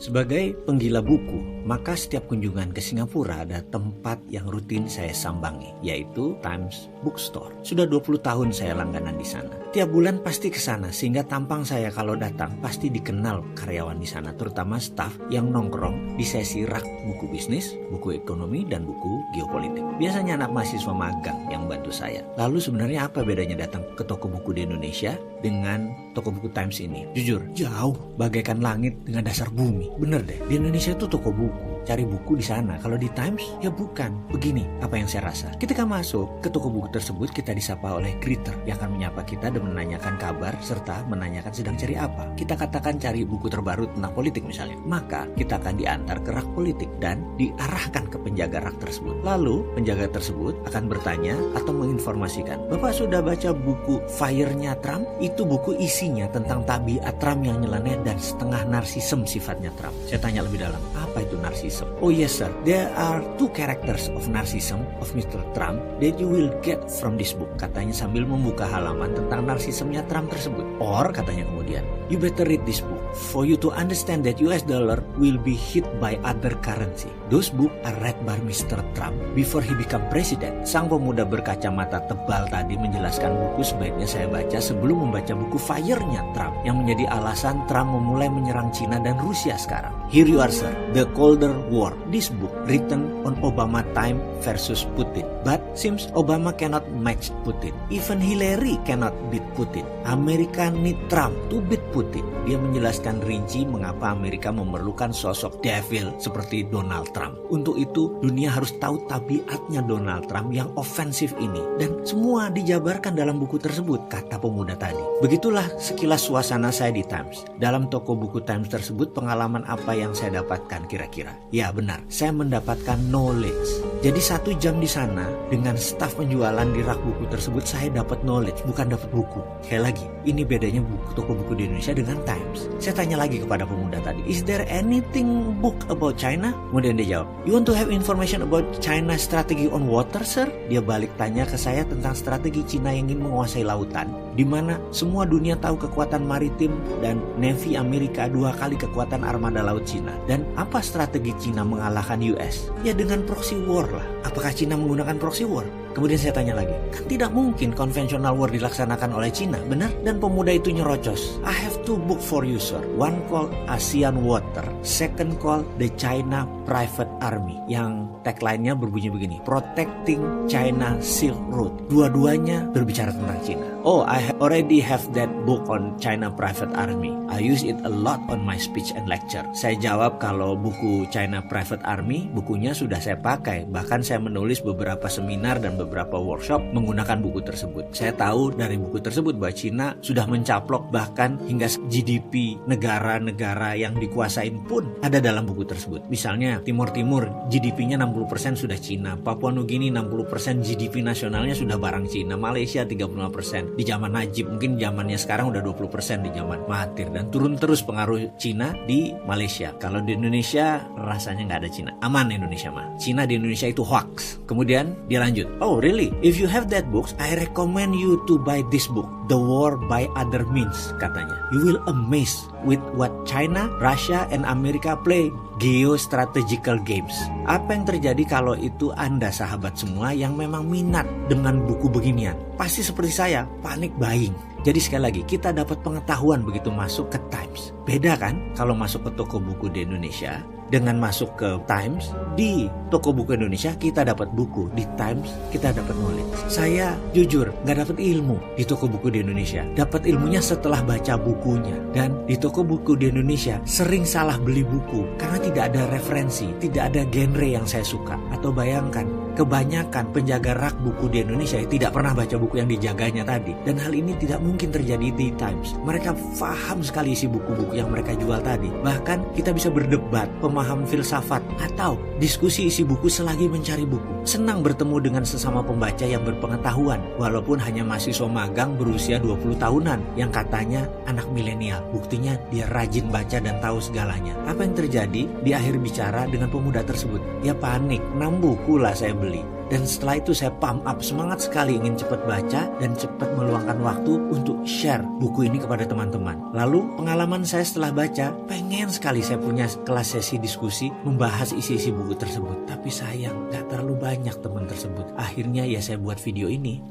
Sebagai penggila buku, maka setiap kunjungan ke Singapura ada tempat yang rutin saya sambangi, yaitu Times Bookstore. Sudah 20 tahun saya langganan di sana. Tiap bulan pasti ke sana, sehingga tampang saya kalau datang pasti dikenal karyawan di sana, terutama staf yang nongkrong di sesi rak buku bisnis, buku ekonomi, dan buku geopolitik. Biasanya anak mahasiswa magang yang bantu saya. Lalu sebenarnya apa bedanya datang ke toko buku di Indonesia dengan toko buku Times ini? Jujur, jauh bagaikan langit dengan dasar bumi. Bener deh, di Indonesia itu toko buku, cari buku di sana. Kalau di Times, ya bukan. Begini apa yang saya rasa. Ketika masuk ke toko buku tersebut, kita disapa oleh greeter yang akan menyapa kita dan menanyakan kabar serta menanyakan sedang cari apa. Kita katakan cari buku terbaru tentang politik misalnya. Maka kita akan diantar ke rak politik dan diarahkan ke penjaga rak tersebut. Lalu penjaga tersebut akan bertanya atau menginformasikan, "Bapak sudah baca buku Fire-nya Trump?" Itu buku isinya tentang tabiat Trump yang nyeleneh dan setengah narsisem sifatnya Trump. Saya tanya lebih dalam, apa itu narsism? Oh yes sir, there are 2 characters of narcissism of Mr. Trump that you will get from this book, katanya sambil membuka halaman tentang narsisemnya Trump tersebut. Or, katanya kemudian, you better read this book for you to understand that US dollar will be hit by other currency. Those books are read by Mr. Trump before he become president. Sang pemuda berkacamata tebal tadi menjelaskan buku sebaiknya saya baca sebelum membaca buku Fire-nya Trump yang menjadi alasan Trump memulai menyerang Cina dan Rusia sekarang. Here you are sir, The Colder War. This book written on Obama time versus Putin. But seems Obama cannot match Putin. Even Hillary cannot beat Putin. Amerika need Trump to beat Putin. Dia menjelaskan rinci mengapa Amerika memerlukan sosok devil seperti Donald Trump. Untuk itu dunia harus tahu tabiatnya Donald Trump yang ofensif ini. Dan semua dijabarkan dalam buku tersebut, kata pemuda tadi. Begitulah sekilas suasana saya di Times. Dalam toko buku Times tersebut, pengalaman apa yang saya dapatkan kira-kira? Ya benar, saya mendapatkan knowledge. Jadi 1 jam di sana dengan staf penjualan di rak buku tersebut, saya dapat knowledge, bukan dapat buku. Sekali lagi, ini bedanya toko buku di Indonesia dengan Times. Saya tanya lagi kepada pemuda tadi, is there anything book about China? Kemudian dia jawab, you want to have information about China strategy on water sir? Dia balik tanya ke saya tentang strategi Cina yang ingin menguasai lautan, di mana semua dunia tahu kekuatan maritim dan Navy Amerika 2 kali kekuatan armada laut Cina. Dan apa strategi Cina mengalahkan US? Ya dengan proxy war lah. Apakah Cina menggunakan proxy war? Kemudian saya tanya lagi, kan tidak mungkin konvensional war dilaksanakan oleh Cina, benar? Dan pemuda itu nyerocos, I have 2 book for you sir. One called ASEAN Water, second called The China Private Army. Yang tagline-nya berbunyi begini, Protecting China Silk Road. Dua-duanya berbicara tentang Cina. Oh, I already have that book on China Private Army. I use it a lot on my speech and lecture. Saya jawab kalau buku China Private Army, bukunya sudah saya pakai. Bahkan saya menulis beberapa seminar dan beberapa workshop menggunakan buku tersebut. Saya tahu dari buku tersebut bahwa Cina sudah mencaplok bahkan hingga GDP negara-negara yang dikuasain pun ada dalam buku tersebut. Misalnya Timur Timur GDP-nya 60% sudah Cina, Papua Nugini 60% GDP nasionalnya sudah barang Cina, Malaysia 35%. Di zaman Najib, mungkin zamannya sekarang udah 20% di zaman Mahathir, dan turun terus pengaruh Cina di Malaysia. Kalau di Indonesia rasanya nggak ada Cina. Aman Indonesia mah. Cina di Indonesia itu hoax. Kemudian dia lanjut, oh really? If you have that books, I recommend you to buy this book, The War by Other Means, katanya. You will amazed with what China, Russia, and America play geostrategical games. Apa yang terjadi kalau itu Anda sahabat semua yang memang minat dengan buku beginian? Pasti seperti saya, panik buying. Jadi sekali lagi, kita dapat pengetahuan begitu masuk ke Times. Beda kan kalau masuk ke toko buku di Indonesia dengan masuk ke Times. Di toko buku Indonesia kita dapat buku, di Times kita dapat knowledge. Saya jujur gak dapat ilmu di toko buku di Indonesia. Dapat ilmunya setelah baca bukunya. Dan di toko buku di Indonesia sering salah beli buku karena tidak ada referensi, tidak ada genre yang saya suka. Atau bayangkan, kebanyakan penjaga rak buku di Indonesia tidak pernah baca buku yang dijaganya tadi. Dan hal ini tidak mungkin terjadi di Times. Mereka paham sekali isi buku-buku yang mereka jual tadi. Bahkan kita bisa berdebat, pemaham filsafat, atau diskusi isi buku selagi mencari buku. Senang bertemu dengan sesama pembaca yang berpengetahuan, walaupun hanya mahasiswa magang berusia 20 tahunan yang katanya anak milenial. Buktinya dia rajin baca dan tahu segalanya. Apa yang terjadi di akhir bicara dengan pemuda tersebut? Dia panik, 6 buku lah saya beli. Dan setelah itu saya pump up, semangat sekali ingin cepat baca dan cepat meluangkan waktu untuk share buku ini kepada teman-teman. Lalu pengalaman saya setelah baca, pengen sekali saya punya kelas sesi diskusi membahas isi-isi buku tersebut. Tapi sayang, gak terlalu banyak teman tersebut. Akhirnya ya saya buat video ini.